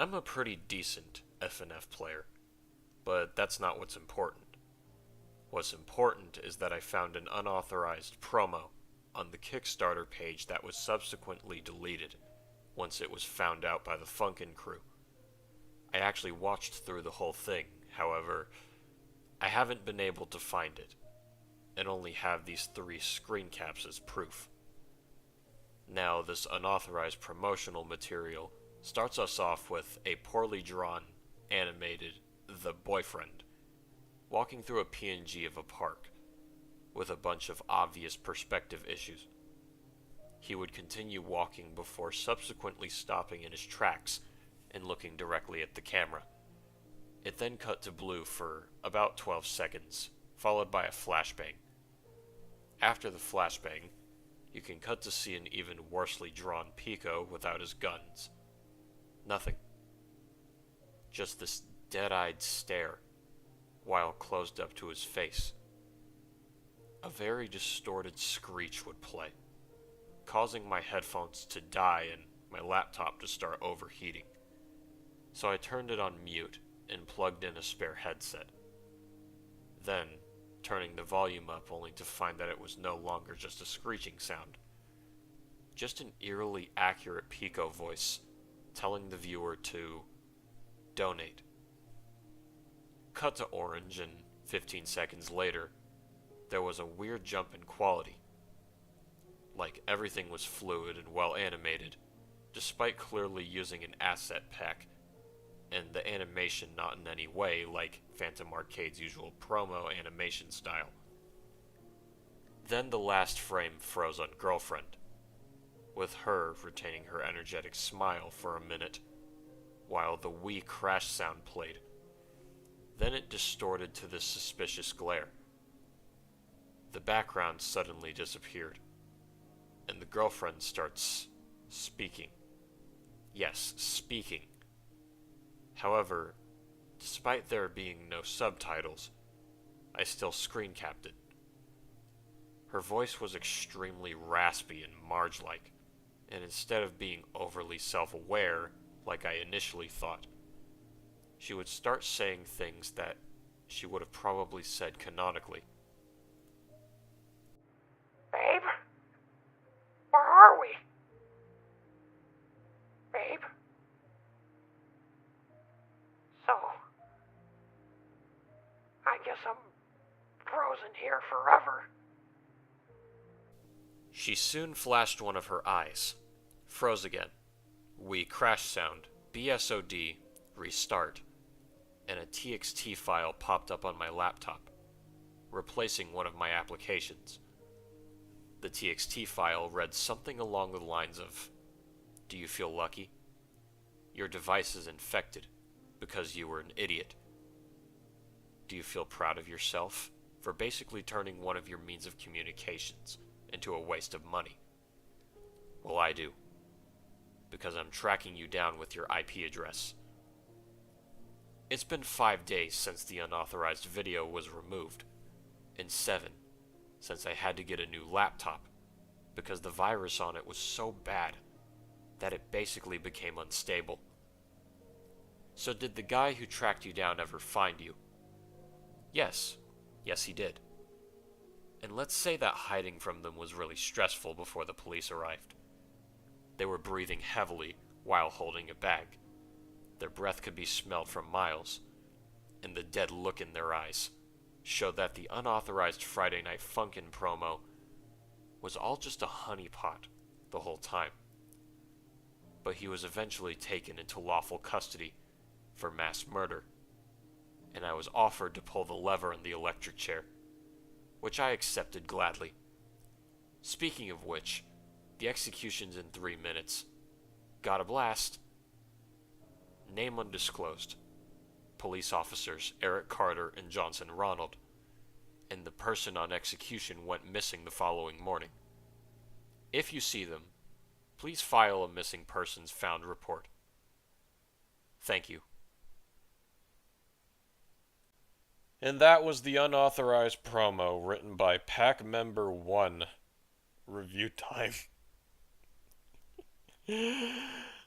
I'm a pretty decent FNF player, but that's not what's important. What's important is that I found an unauthorized promo on the Kickstarter page that was subsequently deleted once it was found out by the Funkin' crew. I actually watched through the whole thing, however, I haven't been able to find it, and only have these 3 screen caps as proof. Now, this unauthorized promotional material starts us off with a poorly drawn, animated The Boyfriend walking through a PNG of a park with a bunch of obvious perspective issues. He would continue walking before subsequently stopping in his tracks and looking directly at the camera. It then cut to blue for about 12 seconds, followed by a flashbang. After the flashbang, you can cut to see an even worsely drawn Pico without his guns. Nothing. Just this dead-eyed stare, while closed up to his face. A very distorted screech would play, causing my headphones to die and my laptop to start overheating. So I turned it on mute and plugged in a spare headset. Then, turning the volume up only to find that it was no longer just a screeching sound. Just an eerily accurate Pico voice telling the viewer to donate. Cut to orange, and 15 seconds later, there was a weird jump in quality. Like everything was fluid and well animated, despite clearly using an asset pack, and the animation not in any way like Phantom Arcade's usual promo animation style. Then the last frame froze on Girlfriend, with her retaining her energetic smile for a minute, while the wee crash sound played. Then it distorted to this suspicious glare. The background suddenly disappeared, and the girlfriend starts speaking. Yes, speaking. However, despite there being no subtitles, I still screen capped it. Her voice was extremely raspy and Marge-like, and instead of being overly self-aware, like I initially thought, she would start saying things that she would have probably said canonically. Babe? Where are we? Babe? So, I guess I'm frozen here forever. She soon flashed one of her eyes, froze again, wee crash sound, BSOD, restart, and a TXT file popped up on my laptop, replacing one of my applications. The TXT file read something along the lines of, "Do you feel lucky? Your device is infected because you were an idiot. Do you feel proud of yourself for basically turning one of your means of communications into a waste of money? Well, I do, because I'm tracking you down with your IP address. It's been 5 days since the unauthorized video was removed, and 7 since I had to get a new laptop because the virus on it was so bad that it basically became unstable. So did the guy who tracked you down ever find you? Yes. Yes, he did. And let's say that hiding from them was really stressful before the police arrived. They were breathing heavily while holding a bag. Their breath could be smelled from miles, and the dead look in their eyes showed that the unauthorized Friday Night Funkin' promo was all just a honeypot the whole time. But he was eventually taken into lawful custody for mass murder, and I was offered to pull the lever in the electric chair, which I accepted gladly. Speaking of which, the execution's in 3 minutes. Got a blast. Name undisclosed. Police officers Eric Carter and Johnson Ronald, and the person on execution went missing the following morning. If you see them, please file a missing persons found report. Thank you. And that was the unauthorized promo written by PACmember1. Review time.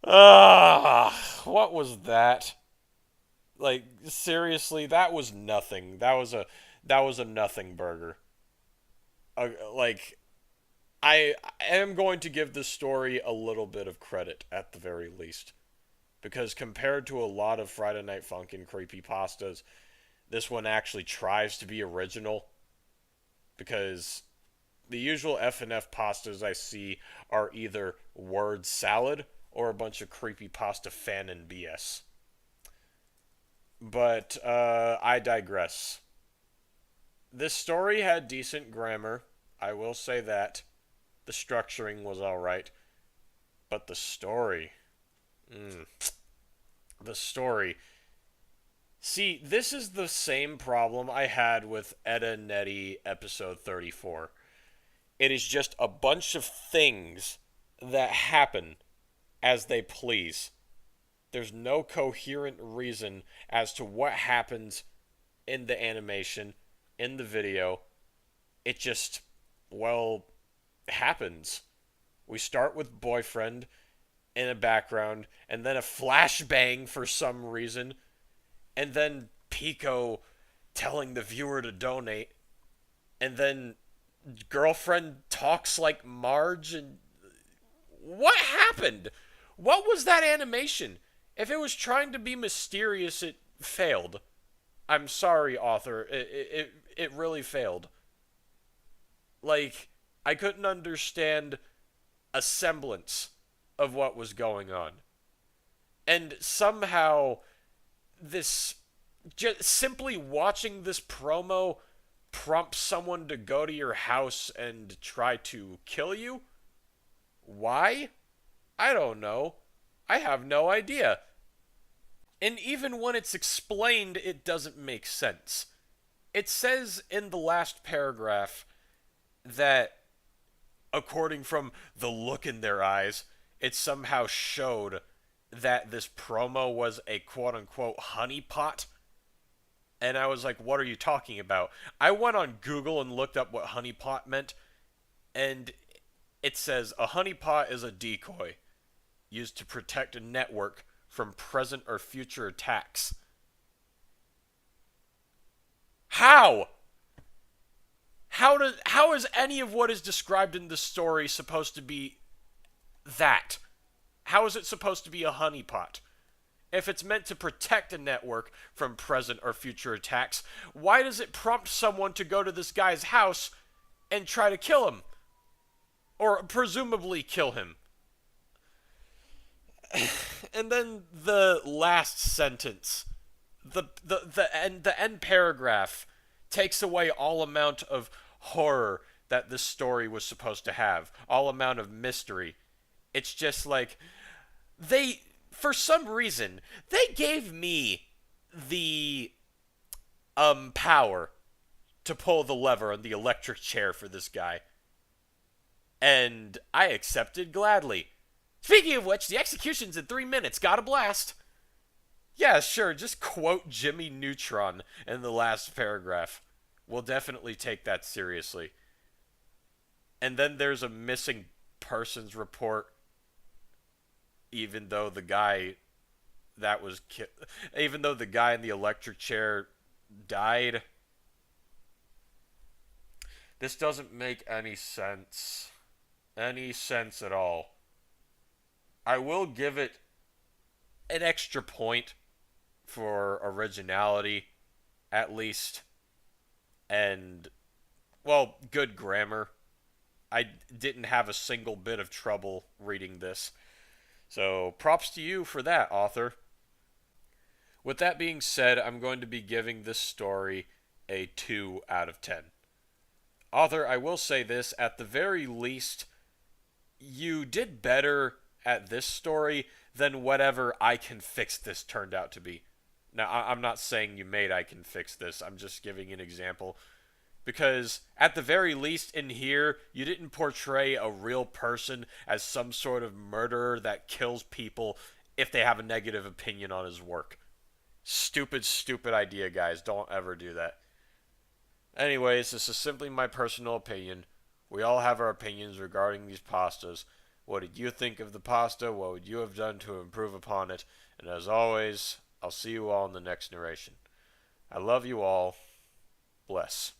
What was that? Like, seriously, that was nothing. That was a nothing burger. Like, I am going to give this story a little bit of credit at the very least, because compared to a lot of Friday Night Funkin' creepypastas, this one actually tries to be original. Because the usual F&F pastas I see are either word salad or a bunch of creepypasta fan and BS. But I digress. This story had decent grammar, I will say that. The structuring was alright. But the story. Mm, the story. See, this is the same problem I had with Etta and Nettie episode 34. It is just a bunch of things that happen as they please. There's no coherent reason as to what happens in the animation, in the video. It just, well, happens. We start with boyfriend in a background, and then a flashbang for some reason, and then Pico telling the viewer to donate, and then girlfriend talks like Marge, and what happened? What was that animation? If it was trying to be mysterious, it failed. I'm sorry, author. It really failed. Like, I couldn't understand a semblance of what was going on. And somehow, this. Just simply watching this promo prompts someone to go to your house and try to kill you? Why? I don't know. I have no idea. And even when it's explained, it doesn't make sense. It says in the last paragraph that, according from the look in their eyes, it somehow showed that this promo was a quote-unquote honeypot. And I was like, what are you talking about? I went on Google and looked up what honeypot meant, and it says a honeypot is a decoy used to protect a network from present or future attacks. How? How is any of what is described in the story supposed to be that? How is it supposed to be a honeypot? If it's meant to protect a network from present or future attacks, why does it prompt someone to go to this guy's house and try to kill him? Or presumably kill him? And then the last sentence, the end paragraph takes away all amount of horror that this story was supposed to have, all amount of mystery. It's just like they, for some reason, they gave me the power to pull the lever on the electric chair for this guy, and I accepted gladly. Speaking of which, the execution's in 3 minutes. Got a blast. Yeah, sure, just quote Jimmy Neutron in the last paragraph. We'll definitely take that seriously. And then there's a missing persons report, even though the guy even though the guy in the electric chair died. This doesn't make any sense. Any sense at all. I will give it an extra point for originality, at least, and, well, good grammar. I didn't have a single bit of trouble reading this. So, props to you for that, author. With that being said, I'm going to be giving this story a 2 out of 10. Author, I will say this, at the very least, you did better at this story than whatever I Can Fix This turned out to be. Now, I'm not saying you made I Can Fix This, I'm just giving an example. Because, at the very least, in here, you didn't portray a real person as some sort of murderer that kills people if they have a negative opinion on his work. Stupid, stupid idea, guys. Don't ever do that. Anyways, this is simply my personal opinion. We all have our opinions regarding these pastas. What did you think of the pasta? What would you have done to improve upon it? And as always, I'll see you all in the next narration. I love you all. Bless.